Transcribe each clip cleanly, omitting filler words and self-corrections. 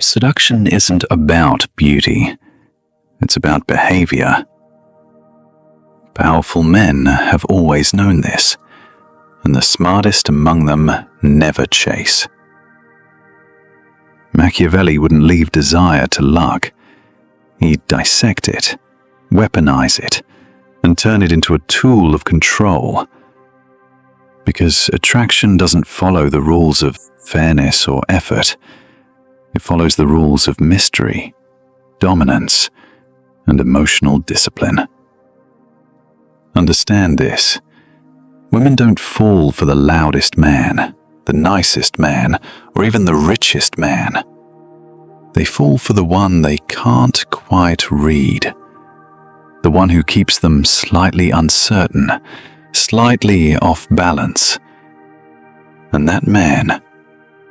Seduction isn't about beauty, it's about behavior. Powerful men have always known this, and the smartest among them never chase. Machiavelli wouldn't leave desire to luck. He'd dissect it, weaponize it, and turn it into a tool of control. Because attraction doesn't follow the rules of fairness or effort. It follows the rules of mystery, dominance, and emotional discipline. Understand this. Women don't fall for the loudest man, the nicest man, or even the richest man. They fall for the one they can't quite read. The one who keeps them slightly uncertain, slightly off balance. And that man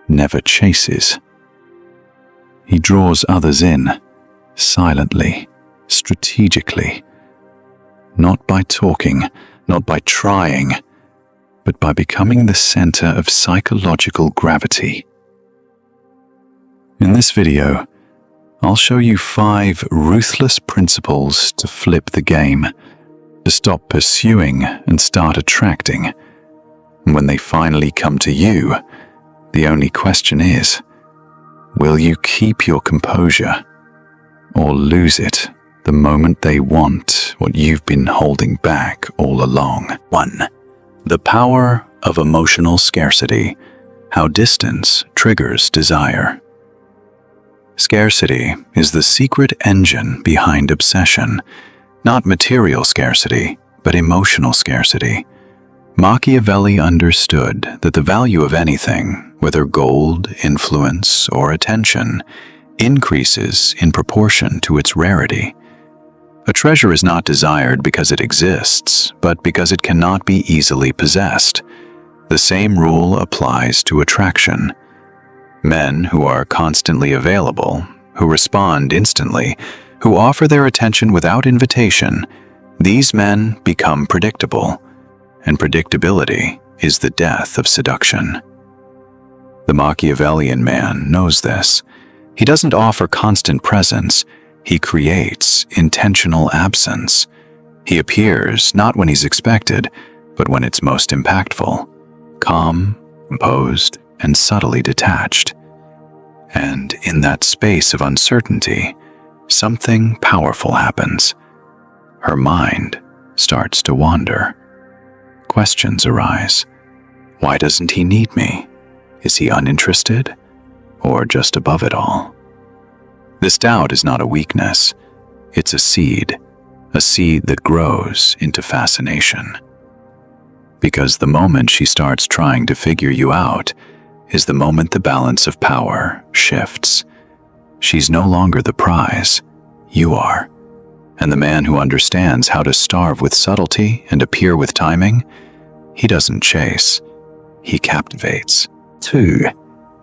never chases. He draws others in, silently, strategically. Not by talking, not by trying, but by becoming the center of psychological gravity. In this video, I'll show you 5 ruthless principles to flip the game, to stop pursuing and start attracting. And when they finally come to you, the only question is, will you keep your composure or lose it the moment they want what you've been holding back all along? 1. The power of emotional scarcity. How distance triggers desire. Scarcity is the secret engine behind obsession. Not material scarcity, but emotional scarcity. Machiavelli understood that the value of anything, whether gold, influence, or attention, increases in proportion to its rarity. A treasure is not desired because it exists, but because it cannot be easily possessed. The same rule applies to attraction. Men who are constantly available, who respond instantly, who offer their attention without invitation, these men become predictable. And predictability is the death of seduction. The Machiavellian man knows this. He doesn't offer constant presence, he creates intentional absence. He appears not when he's expected, but when it's most impactful, calm, composed, and subtly detached. And in that space of uncertainty, something powerful happens. Her mind starts to wander. Questions arise. Why doesn't he need me? Is he uninterested? Or just above it all? This doubt is not a weakness. It's a seed that grows into fascination. Because the moment she starts trying to figure you out is the moment the balance of power shifts. She's no longer the prize, you are. And the man who understands how to starve with subtlety and appear with timing, he doesn't chase, he captivates. 2.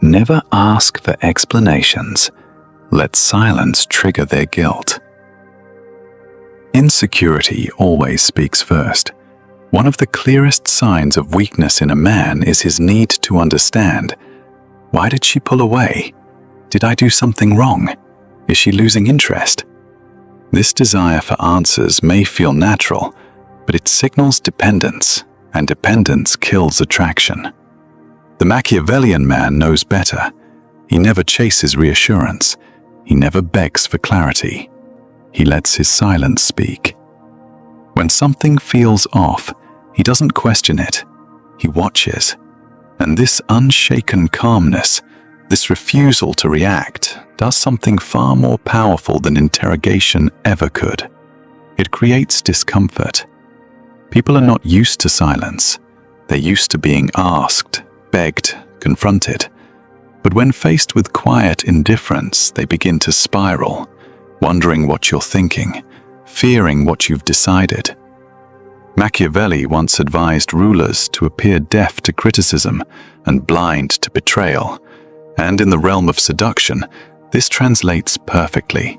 Never ask for explanations. Let silence trigger their guilt. Insecurity always speaks first. One of the clearest signs of weakness in a man is his need to understand. Why did she pull away? Did I do something wrong? Is she losing interest? This desire for answers may feel natural, but it signals dependence, and dependence kills attraction. The Machiavellian man knows better. He never chases reassurance. He never begs for clarity. He lets his silence speak. When something feels off, he doesn't question it. He watches. And this unshaken calmness, this refusal to react, does something far more powerful than interrogation ever could. It creates discomfort. People are not used to silence. They're used to being asked, begged, confronted. But when faced with quiet indifference, they begin to spiral, wondering what you're thinking, fearing what you've decided. Machiavelli once advised rulers to appear deaf to criticism and blind to betrayal. And in the realm of seduction, this translates perfectly.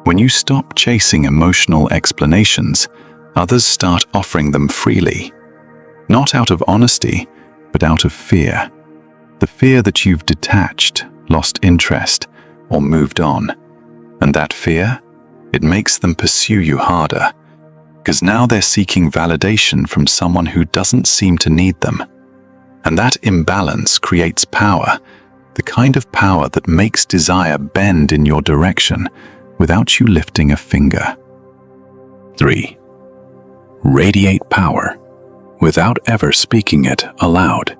When you stop chasing emotional explanations, others start offering them freely. Not out of honesty, but out of fear. The fear that you've detached, lost interest, or moved on. And that fear, it makes them pursue you harder, because now they're seeking validation from someone who doesn't seem to need them. And that imbalance creates power, the kind of power that makes desire bend in your direction without you lifting a finger. 3. Radiate power without ever speaking it aloud.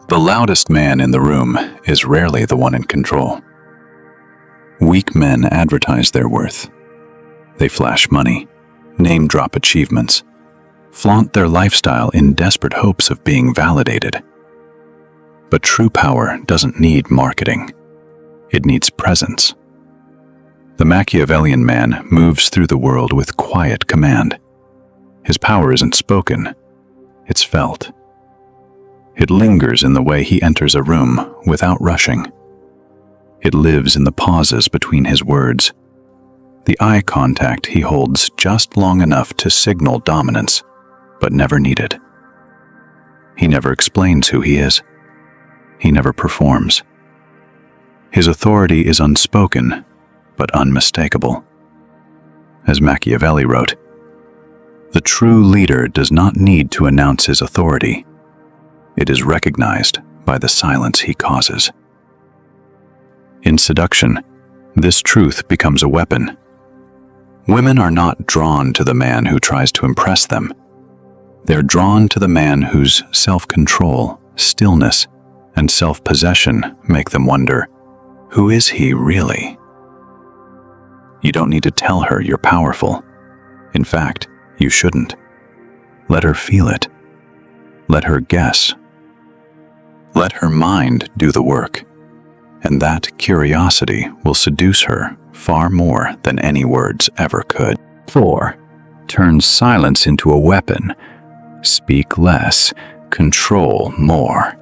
The loudest man in the room is rarely the one in control. Weak men advertise their worth. They flash money, name-drop achievements, flaunt their lifestyle in desperate hopes of being validated. But true power doesn't need marketing. It needs presence. The Machiavellian man moves through the world with quiet command. His power isn't spoken, it's felt. It lingers in the way he enters a room without rushing. It lives in the pauses between his words, the eye contact he holds just long enough to signal dominance, but never needed. He never explains who he is. He never performs. His authority is unspoken, but unmistakable. As Machiavelli wrote, "The true leader does not need to announce his authority. It is recognized by the silence he causes." In Seduction, this truth becomes a weapon. Women are not drawn to the man who tries to impress them. They're drawn to the man whose self-control, stillness, and self-possession make them wonder, who is he really? You don't need to tell her you're powerful. In fact, you shouldn't. Let her feel it. Let her guess. Let her mind do the work. And that curiosity will seduce her far more than any words ever could. 4. Turn silence into a weapon. Speak less, control more.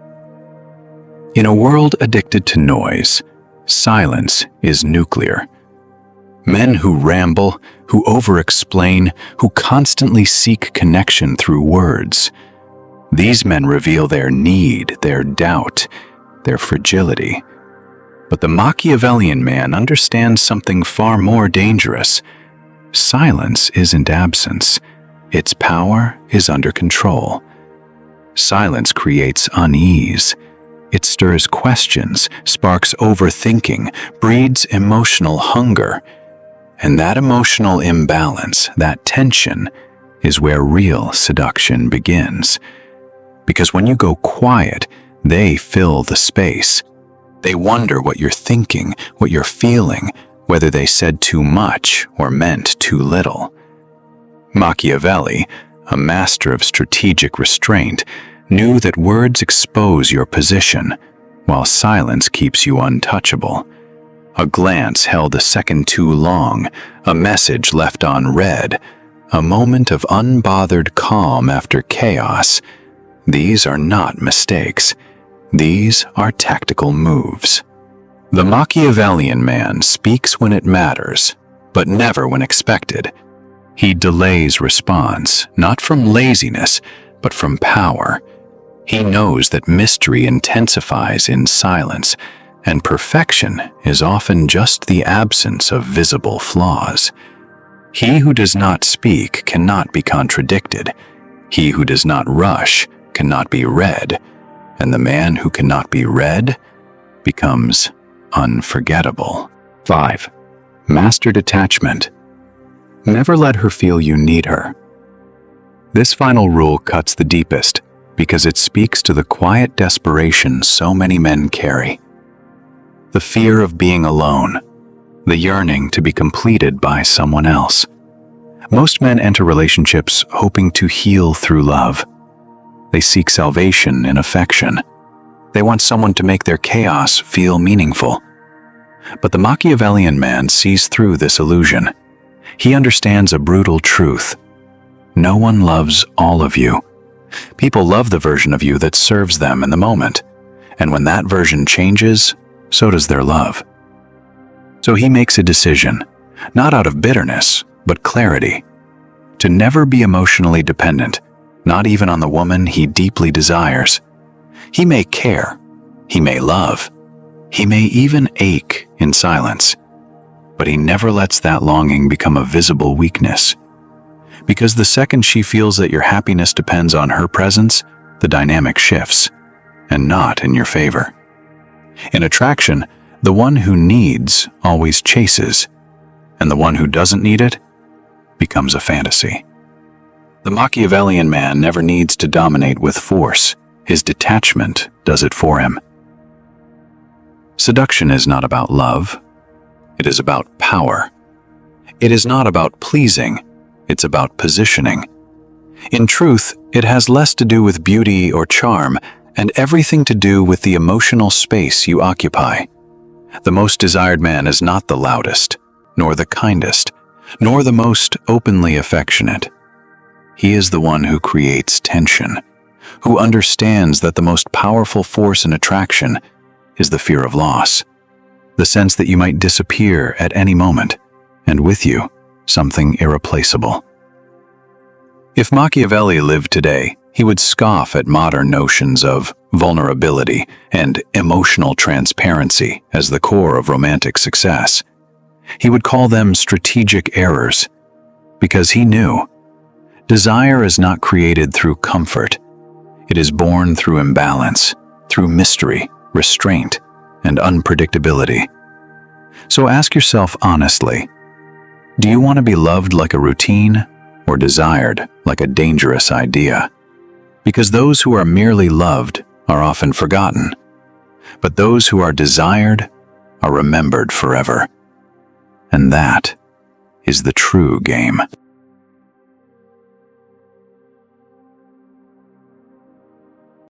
In a world addicted to noise, silence is nuclear. Men who ramble, who over-explain, who constantly seek connection through words. These men reveal their need, their doubt, their fragility. But the Machiavellian man understands something far more dangerous. Silence isn't absence. Its power is under control. Silence creates unease. It stirs questions, sparks overthinking, breeds emotional hunger. And that emotional imbalance, that tension, is where real seduction begins. Because when you go quiet, they fill the space. They wonder what you're thinking, what you're feeling, whether they said too much or meant too little. Machiavelli, a master of strategic restraint, knew that words expose your position, while silence keeps you untouchable. A glance held a second too long, a message left unread, a moment of unbothered calm after chaos. These are not mistakes. These are tactical moves. The Machiavellian man speaks when it matters, but never when expected. He delays response, not from laziness, but from power. He knows that mystery intensifies in silence, and perfection is often just the absence of visible flaws. He who does not speak cannot be contradicted. He who does not rush cannot be read, and the man who cannot be read becomes unforgettable. 5. Master detachment. Never let her feel you need her. This final rule cuts the deepest because it speaks to the quiet desperation so many men carry. The fear of being alone, the yearning to be completed by someone else. Most men enter relationships hoping to heal through love. They seek salvation in affection. They want someone to make their chaos feel meaningful. But the Machiavellian man sees through this illusion. He understands a brutal truth. No one loves all of you. People love the version of you that serves them in the moment. And when that version changes, so does their love. So he makes a decision, not out of bitterness, but clarity, to never be emotionally dependent, not even on the woman he deeply desires. He may care, He may love. He may even ache in silence. But he never lets that longing become a visible weakness. Because the second she feels that your happiness depends on her presence, the dynamic shifts, and not in your favor. In attraction, the one who needs always chases, and the one who doesn't need it becomes a fantasy. The Machiavellian man never needs to dominate with force. His detachment does it for him. Seduction is not about love. It is about power. It is not about pleasing. It's about positioning. In truth, it has less to do with beauty or charm and everything to do with the emotional space you occupy. The most desired man is not the loudest, nor the kindest, nor the most openly affectionate. He is the one who creates tension, who understands that the most powerful force in attraction is the fear of loss, the sense that you might disappear at any moment, and with you, something irreplaceable. If Machiavelli lived today, he would scoff at modern notions of vulnerability and emotional transparency as the core of romantic success. He would call them strategic errors, because he knew desire is not created through comfort. It is born through imbalance, through mystery, restraint, and unpredictability. So ask yourself honestly, do you want to be loved like a routine or desired like a dangerous idea? Because those who are merely loved are often forgotten, but those who are desired are remembered forever. And that is the true game.